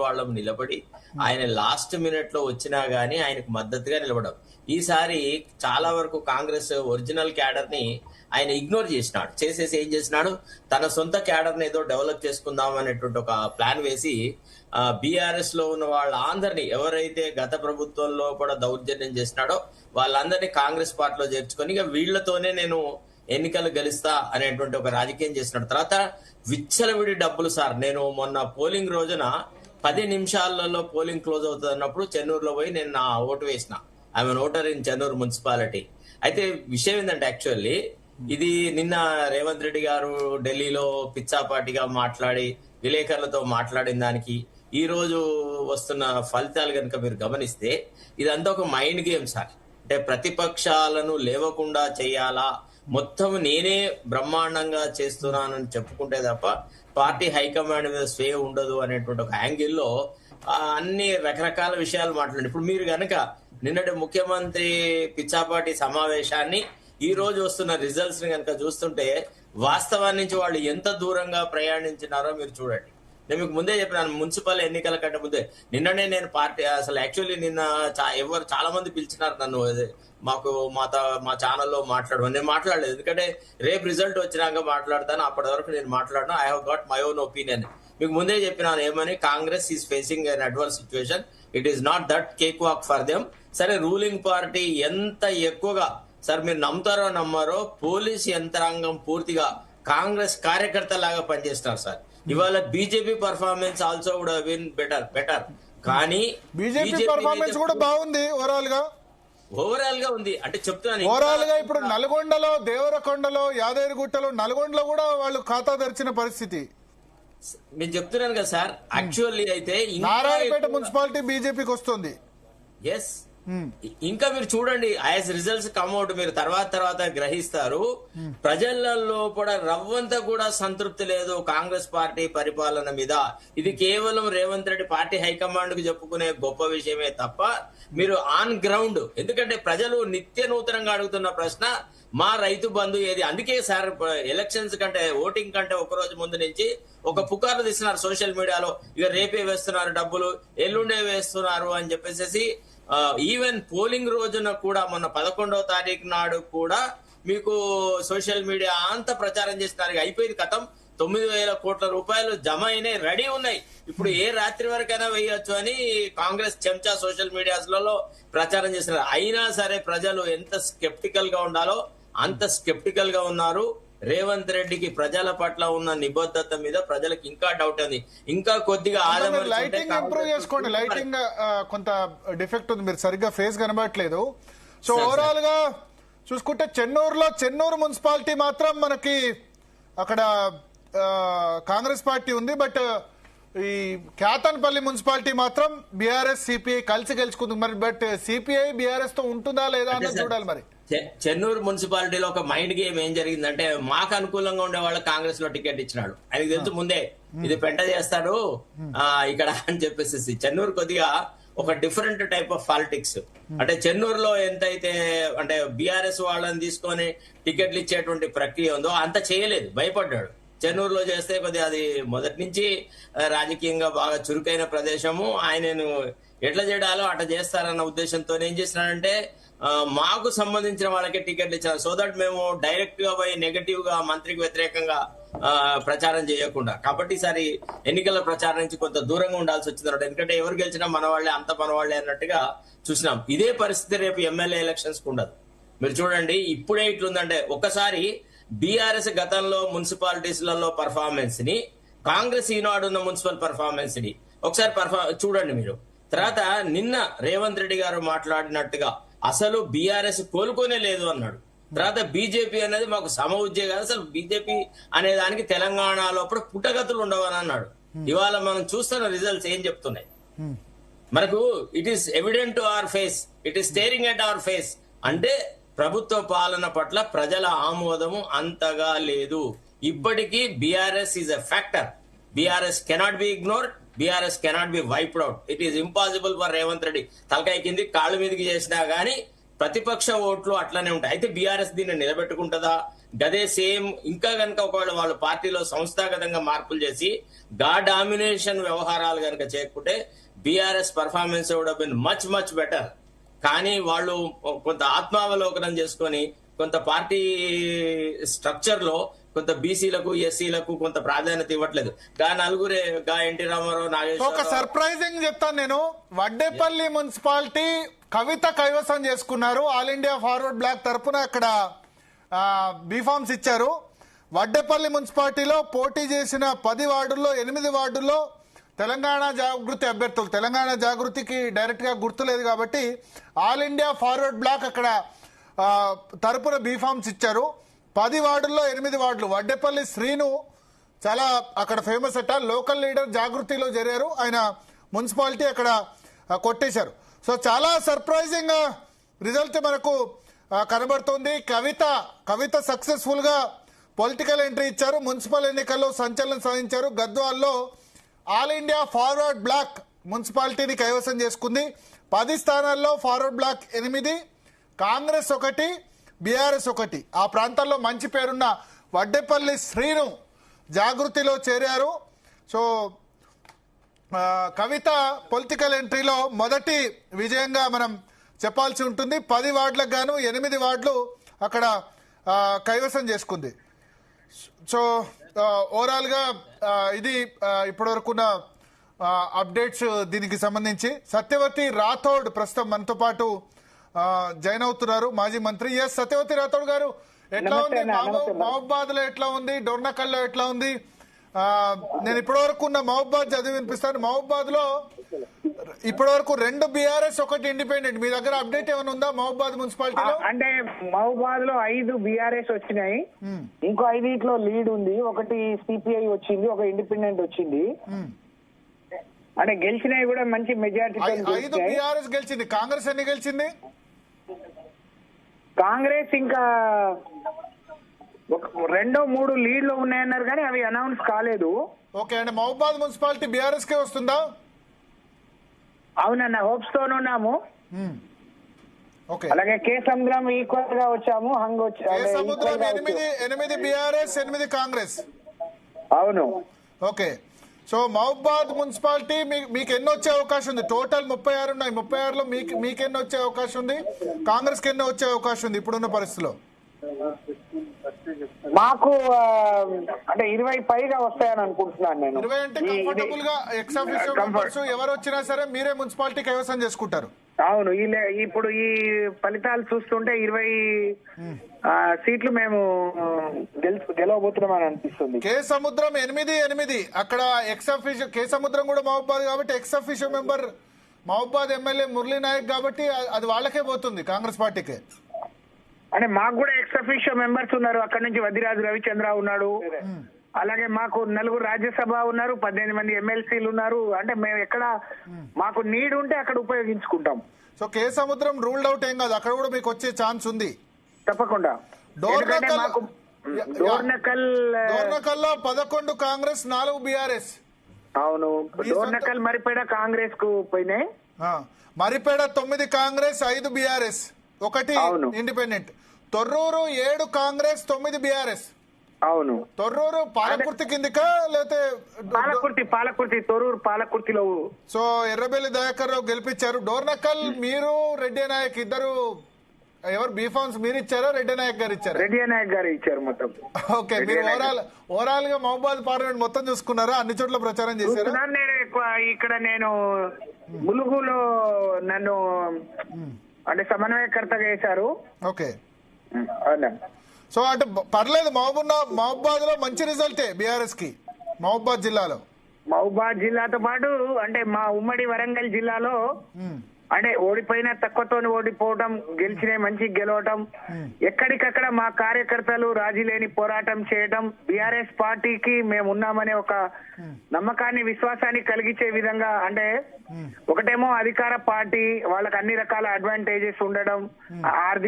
వాళ్ళం నిలబడి ఆయన లాస్ట్ మినిట్ లో వచ్చినా గానీ ఆయనకు మద్దతుగా నిలబడం. ఈసారి చాలా వరకు కాంగ్రెస్ ఒరిజినల్ క్యాడర్ ని ఆయన ఇగ్నోర్ చేసినాడు. చేసేసి ఏం చేసినాడు, తన సొంత క్యాడర్ ని ఏదో డెవలప్ చేసుకుందాం అనేటువంటి ఒక ప్లాన్ వేసి బీఆర్ఎస్ లో ఉన్న వాళ్ళందరినీ, ఎవరైతే గత ప్రభుత్వంలో కూడా దౌర్జన్యం చేసినాడో వాళ్ళందరినీ కాంగ్రెస్ పార్టీలో చేర్చుకొని ఇక వీళ్లతోనే నేను ఎన్నికలు గెలుస్తా అనేటువంటి ఒక రాజకీయం చేసినాడు. తర్వాత విచ్చలవిడి డబ్బులు సార్. నేను మొన్న పోలింగ్ రోజున 10 నిమిషాలలో పోలింగ్ క్లోజ్ అవుతుంది అన్నప్పుడు చెన్నూరులో పోయి నేను నా ఓటు వేసిన. I'm voter in Chennur municipality. అయితే విషయం ఏంటంటే యాక్చువల్లీ ఇది నిన్న రేవంత్ రెడ్డి గారు ఢిల్లీలో పిచ్చాపాటిగా మాట్లాడి విలేకరులతో మాట్లాడిన దానికి ఈ రోజు వస్తున్న ఫలితాలు కనుక మీరు గమనిస్తే ఇదంతా ఒక మైండ్ గేమ్ సార్. అంటే ప్రతిపక్షాలను లేవకుండా చేయాలా, మొత్తం నేనే బ్రహ్మాండంగా చేస్తున్నానని చెప్పుకుంటే తప్ప పార్టీ హైకమాండ్ మీద స్వే ఉండదు అనేటువంటి ఒక యాంగిల్లో అన్ని రకరకాల విషయాలు మాట్లాడండి. ఇప్పుడు మీరు గనక నిన్నటి ముఖ్యమంత్రి పిచ్చాపాటి సమావేశాన్ని ఈ రోజు వస్తున్న రిజల్ట్స్ ని కనుక చూస్తుంటే వాస్తవాన్ని నుంచి వాళ్ళు ఎంత దూరంగా ప్రయాణించినారో మీరు చూడండి. నేను మీకు ముందే చెప్పినాను, మున్సిపల్ ఎన్నికల కంటే ముందే నిన్ననే నేను పార్టీ అసలు యాక్చువల్లీ నిన్న ఎవరు చాలా మంది పిలిచినారు నన్ను మాకు మా ఛానల్లో మాట్లాడమని. నేను మాట్లాడలేదు, ఎందుకంటే రేపు రిజల్ట్ వచ్చినాక మాట్లాడతాను, అప్పటి వరకు నేను మాట్లాడను. I have got my own opinion. మీకు ముందే చెప్పినాను ఏమని, Congress is facing an adverse situation, it is not that cake walk for them. సరే, రూలింగ్ పార్టీ ఎంత ఎక్కువగా, సార్ మీరు నమ్ముతారో నమ్మారో, పోలీస్ యంత్రాంగం పూర్తిగా కాంగ్రెస్ కార్యకర్త లాగా పనిచేస్తున్నారు సార్. ఇవాళ BJP performance also would have been better. కానీ బీజేపీ పర్ఫార్మెన్స్ కూడా బాగుంది ఓవరాల్ గా ఉంది. అంటే చెప్తున్నాను, ఓవరాల్ గా ఇప్పుడు నల్గొండలో, దేవరకొండలో, యాదగిరిగుట్టలో, నల్గొండలో కూడా వాళ్ళు ఖాతా తెరిచిన పరిస్థితి. నేను చెప్తున్నాను కదా సార్. యాక్చువల్లీ అయితే నారాయణపేట మున్సిపాలిటీ బీజేపీకి వస్తుంది. ఎస్, ఇంకా మీరు చూడండి, యాజ్ రిజల్ట్స్ కమ్అవుట్ మీరు తర్వాత గ్రహిస్తారు. ప్రజలలో కూడా రవ్వంతా కూడా సంతృప్తి లేదు కాంగ్రెస్ పార్టీ పరిపాలన మీద. ఇది కేవలం రేవంత్ రెడ్డి పార్టీ హైకమాండ్ కు చెప్పుకునే గొప్ప విషయమే తప్ప మీరు ఆన్ గ్రౌండ్, ఎందుకంటే ప్రజలు నిత్య నూతనంగా అడుగుతున్న ప్రశ్న మా రైతు బంధు ఏది. అందుకే సార్ ఎలక్షన్స్ కంటే, ఓటింగ్ కంటే ఒక రోజు ముందు నుంచి ఒక పుకార్లు తీస్తున్నారు సోషల్ మీడియాలో, ఇక రేపే వేస్తున్నారు డబ్బులు, ఎల్లుండే వేస్తున్నారు అని చెప్పేసి. ఈవెన్ పోలింగ్ రోజున కూడా మొన్న 11వ తారీఖు నాడు కూడా మీకు సోషల్ మీడియా అంతా ప్రచారం చేస్తున్నారు. అయిపోయింది, కథం. 9,000 కోట్ల రూపాయలు జమ అయినాయి, రెడీ ఉన్నాయి. ఇప్పుడు ఏ రాత్రి వరకైనా వేయొచ్చు అని కాంగ్రెస్ చెంచా సోషల్ మీడియాస్లలో ప్రచారం చేస్తున్నారు. అయినా సరే ప్రజలు ఎంత స్కెప్టికల్ గా ఉండాలో అంత స్కెప్టికల్ గా ఉన్నారు. రేవంత్ రెడ్డికి ప్రజల పట్ల ఉన్న నిబద్ధత మీద ప్రజలకు ఇంకా డౌట్ ఉంది. ఇంకా కొద్దిగా లైటింగ్ ఇంప్రూవ్ చేసుకోండి. లైటింగ్ కొంత డిఫెక్ట్ ఉంది, మీరు సరిగ్గా ఫేస్ కనబడట్లేదు. సో ఓవరాల్ గా చూసుకుంటే చెన్నూరు మున్సిపాలిటీ మాత్రం మనకి అక్కడ కాంగ్రెస్ పార్టీ ఉంది. బట్ ఈ కేతన్పల్లి మున్సిపాలిటీ మాత్రం బీఆర్ఎస్ సిపిఐ కలిసి గెలుచుకుంది. మరి బట్ సిపిఐ బీఆర్ఎస్ తో ఉంటుందా లేదా అన్నది చూడాలి. మరి చెన్నూరు మున్సిపాలిటీలో ఒక మైండ్ గేమ్ ఏం జరిగిందంటే, మాకు అనుకూలంగా ఉండే వాళ్ళకి కాంగ్రెస్ లో టికెట్ ఇచ్చినాడు. ఆయనకు తెలుసు ముందే ఇది పెంట చేస్తాడు ఇక్కడ అని చెప్పేసి. చెన్నూరు కొద్దిగా ఒక డిఫరెంట్ టైప్ ఆఫ్ పాలిటిక్స్. అంటే చెన్నూరులో ఎంతైతే అంటే బీఆర్ఎస్ వాళ్ళని తీసుకొని టికెట్లు ఇచ్చేటువంటి ప్రక్రియ ఉందో అంత చేయలేదు, భయపడ్డాడు. చెన్నూరులో చేస్తే కొద్దిగా అది మొదటి నుంచి రాజకీయంగా బాగా చురుకైన ప్రదేశము, ఆయనను ఎట్లా చేయడాలో అట్లా చేస్తారన్న ఉద్దేశంతో ఏం చేసినాడంటే మాకు సంబంధించిన వాళ్ళకే టికెట్లు ఇచ్చారు. సో దట్ మేము డైరెక్ట్ గా పోయి నెగటివ్ గా మంత్రికి వ్యతిరేకంగా ప్రచారం చేయకుండా. కాబట్టి ఈసారి ఎన్నికల ప్రచారం నుంచి కొంత దూరంగా ఉండాల్సి వచ్చింది. ఎందుకంటే ఎవరు గెలిచినా మన వాళ్ళే, అంత మన వాళ్ళే అన్నట్టుగా చూసినాం. ఇదే పరిస్థితి రేపు ఎమ్మెల్యే ఎలక్షన్స్ కు ఉండదు. మీరు చూడండి, ఇప్పుడే ఇట్లుందంటే ఒకసారి బీఆర్ఎస్ గతంలో మున్సిపాలిటీస్లలో పర్ఫార్మెన్స్ ని, కాంగ్రెస్ ఈనాడు ఉన్న మున్సిపల్ పర్ఫార్మెన్స్ ని ఒకసారి చూడండి మీరు. తర్వాత నిన్న రేవంత్ రెడ్డి గారు మాట్లాడినట్టుగా అసలు బీఆర్ఎస్ కోలుకోనే లేదు అన్నాడు. తర్వాత బీజేపీ అనేది మాకు సమఉజ్జే కాదు, అసలు బీజేపీ అనే దానికి తెలంగాణలో అప్పుడు పుట్టగతులు ఉండవని అన్నాడు. ఇవాళ మనం చూస్తున్న రిజల్ట్స్ ఏం చెప్తున్నాయి మనకు? It is evident to our face, it is steering at our face. అంటే ప్రభుత్వ పాలన పట్ల ప్రజల ఆమోదము అంతగా లేదు. ఇప్పటికీ BRS is a factor. BRS cannot be ignored, BRS cannot be wiped out. It is impossible for Revanth Reddy. తలకాయ కింది కాళ్ళు మీదకి చేసినా గానీ ప్రతిపక్ష ఓట్లు అట్లనే ఉంటాయి. అయితే బీఆర్ఎస్ దీన్ని నిలబెట్టుకుంటుందా, గదే సేమ్ ఇంకా కనుక ఒకవేళ వాళ్ళు పార్టీలో సంస్థాగతంగా మార్పులు చేసి డామినేషన్ వ్యవహారాలు కనుక చేయకుంటే BRS performance would have been much much better. కానీ వాళ్ళు కొంత ఆత్మావలోకనం చేసుకొని కొంత పార్టీ స్ట్రక్చర్ లో కొంత బీసీలకు ఎస్సీలకు కొంత ప్రాధాన్యత ఇవ్వట్లేదు. నలుగురే ఎన్టీ రామారావు, ఒక నాగేశ్వరరావు. సర్ప్రైజింగ్ చెప్తాను నేను. వడ్డేపల్లి మున్సిపాలిటీ కవిత కైవసం చేసుకున్నారు. ఆల్ ఇండియా ఫార్వర్డ్ బ్లాక్ తరపున అక్కడ బీఫామ్స్ ఇచ్చారు. వడ్డేపల్లి మున్సిపాలిటీలో పోటీ చేసిన 10 వార్డుల్లో 8 వార్డుల్లో తెలంగాణ జాగృతి అభ్యర్థులు. తెలంగాణ జాగృతికి డైరెక్ట్ గా గుర్తు లేదు కాబట్టి ఆల్ ఇండియా ఫార్వర్డ్ బ్లాక్ అక్కడ తరపున బీఫామ్స్ ఇచ్చారు. 10 వార్డుల్లో 8 వార్డులు. వడ్డేపల్లి శ్రీను చాలా అక్కడ ఫేమస్ అట, లోకల్ లీడర్ జాగృతిలో చేరారు. ఆయన మున్సిపాలిటీ అక్కడ కొట్టేశారు. సో చాలా సర్ప్రైజింగ్ రిజల్ట్ మనకు కనబడుతోంది. కవిత సక్సెస్ఫుల్ గా పొలిటికల్ ఎంట్రీ ఇచ్చారు. మున్సిపల్ ఎన్నికల్లో సంచలనం సాధించారు. గద్వాల్లో ఆల్ ఇండియా ఫార్వర్డ్ బ్లాక్ మున్సిపాలిటీని కైవసం చేసుకుంది. 10 స్థానాల్లో ఫార్వర్డ్ బ్లాక్ 8, కాంగ్రెస్ 1, బీఆర్ఎస్ 1. ఆ ప్రాంతాల్లో మంచి పేరున్న వడ్డేపల్లి శ్రీను జాగృతిలో చేరారు. సో కవిత పొలిటికల్ ఎంట్రీలో మొదటి విజయంగా మనం చెప్పాల్సి ఉంటుంది. 10 వార్డులకు గాను 8 వార్డులు అక్కడ కైవసం చేసుకుంది. సో ఓవరాల్ గా ఇది ఇప్పటివరకున్న అప్డేట్స్ దీనికి సంబంధించి. సత్యవతి రాథోడ్ ప్రస్తుతం మనతో పాటు జాయిన్ అవుతున్నారు, మాజీ మంత్రి. ఎస్ సత్యవతి రాథోడ్ గారు, ఎట్లా ఉంది మహబూబాద్ లో, ఎట్లా ఉంది డోర్నకల్ లో, ఎట్లా ఉంది? నేను ఇప్పటివరకు ఉన్న మహబూబాద్ చదివి వినిపిస్తాను. మహబూబాద్ లో ఇప్పటివరకు 2 బీఆర్ఎస్ 1 ఇండిపెండెంట్. మీ దగ్గర అప్డేట్ ఏమైనా ఉందా మహబూబాద్ మున్సిపాలిటీలో? అంటే మహబూబాద్ లో 5 బీఆర్ఎస్ వచ్చినాయి, ఇంకో 5 లీడ్ ఉంది. ఒకటి సిపిఐ వచ్చింది, ఒక ఇండిపెండెంట్ వచ్చింది. అంటే గెలిచినవి కూడా మంచి మెజారిటీ. 5 బీఆర్ఎస్ గెలిచింది. కాంగ్రెస్ ఎన్ని గెలిచింది? కాంగ్రెస్ ఇంకా 2-3 లీడ్లు ఉన్నాయన్నారు కానీ అవి అనౌన్స్ కాలేదు. ఓకే, అంటే మహబూబాద్ మున్సిపాలిటీ బీఆర్ఎస్ కే వస్తుందా? అవునన్న, హోప్స్ తోనే ఉన్నాము. అలాగే కే సముద్రం ఈక్వల్ గా వచ్చాము. సముద్రం 8 బీఆర్ఎస్ 8 కాంగ్రెస్. అవును. ఓకే, సో మహబూబాద్ మున్సిపాలిటీ మీకు ఎన్ని వచ్చే అవకాశం ఉంది? టోటల్ 36 ఉన్నాయి. 36లో మీకు ఎన్ని వచ్చే అవకాశం ఉంది? కాంగ్రెస్ కి ఎన్ని వచ్చే అవకాశం ఉంది ఇప్పుడున్న పరిస్థితిలో? మాకు అంటే 20 పైగా వస్తాయని అనుకుంటున్నాను నేను. 20 అంటే కంఫర్టబుల్ గా ఎక్స్ ఆఫీషియల్ మెంబర్స్ ఎవరు వచ్చినా సరే మీరే మున్సిపాలిటీ కైవసం చేసుకుంటారు. అవును, ఇప్పుడు ఈ ఫలితాలు చూస్తుంటే 20 సీట్లు మేము గెలవబోతున్నామని అనిపిస్తుంది. కే సముద్రం 8 అక్కడ ఎక్స్ అఫీషియల్. కే సముద్రం కూడా మహబూబాద్ కాబట్టి ex official member Mahabubabad MLA Murali Naik కాబట్టి అది వాళ్ళకే పోతుంది, కాంగ్రెస్ పార్టీకే. అంటే మాకు కూడా ఎక్స్ అఫీషియల్ మెంబర్స్ ఉన్నారు. అక్కడ నుంచి వదిరాజు రవిచంద్ర ఉన్నాడు. అలాగే మాకు 4 రాజ్యసభ ఉన్నారు, 18 మంది ఎమ్మెల్సీలు ఉన్నారు. అంటే మేము ఎక్కడ మాకు నీడ్ ఉంటే అక్కడ ఉపయోగించుకుంటాం. సో కే సముద్రం రూల్డ్ అవుట్ ఏం కాదు, అక్కడ కూడా మీకు వచ్చే ఛాన్స్ ఉంది తప్పకుండా. డోర్నకల్ లో 11 కాంగ్రెస్, 4 బీఆర్ఎస్. అవును, డోర్నకల్ మరిపేడ కాంగ్రెస్ కు పోయినాయి. Maripeda 9 Congress, 5 BRS, 1 independent. Thorrur 7 Congress, 9 BRS. అవును, తొర్రూరు పాలకుర్తి కిందికా లేకపోతే పాలకుర్తి తొర్రూరు పాలకుర్తిలో. సో ఎర్రబెల్లి దయాకర్ రావు గెలిపించారు. డోర్నకల్ మీరు రెడ్డి నాయక్ ఇద్దరు ఎవరు బీఫామ్స్ మీరు ఇచ్చారా రెడ్డి నాయక్ గారు ఇచ్చారు? రెడ్డి నాయక్ గారు ఇచ్చారు మొత్తం. ఓకే, మీరు ఓవరాల్ గా మహబూబాద్ పార్లమెంట్ మొత్తం చూసుకున్నారా? అన్ని చోట్ల ప్రచారం చేశారు? నేను ఇక్కడ నేను ములుగులో నన్ను అంటే సమన్వయకర్తగా వేశారు. ఓకే, సో అంటే పర్లేదు. మహబూబాద్ లో మంచి రిజల్టే బీఆర్ఎస్ కి మహబూబాద్ జిల్లాలో. మహబూబాద్ జిల్లాతో పాటు అంటే మా ఉమ్మడి వరంగల్ జిల్లాలో అంటే ఓడిపోయిన తక్కువతో ఓడిపోవటం, గెలిచిన మంచి గెలవటం, ఎక్కడికక్కడ మా కార్యకర్తలు రాజీ లేని పోరాటం చేయటం, బీఆర్ఎస్ పార్టీకి మేము ఉన్నామనే ఒక నమ్మకాన్ని విశ్వాసాన్ని కలిగించే విధంగా. అంటే ఒకటేమో అధికార పార్టీ, వాళ్ళకి అన్ని రకాల అడ్వాంటేజెస్ ఉండడం, ఆర్థిక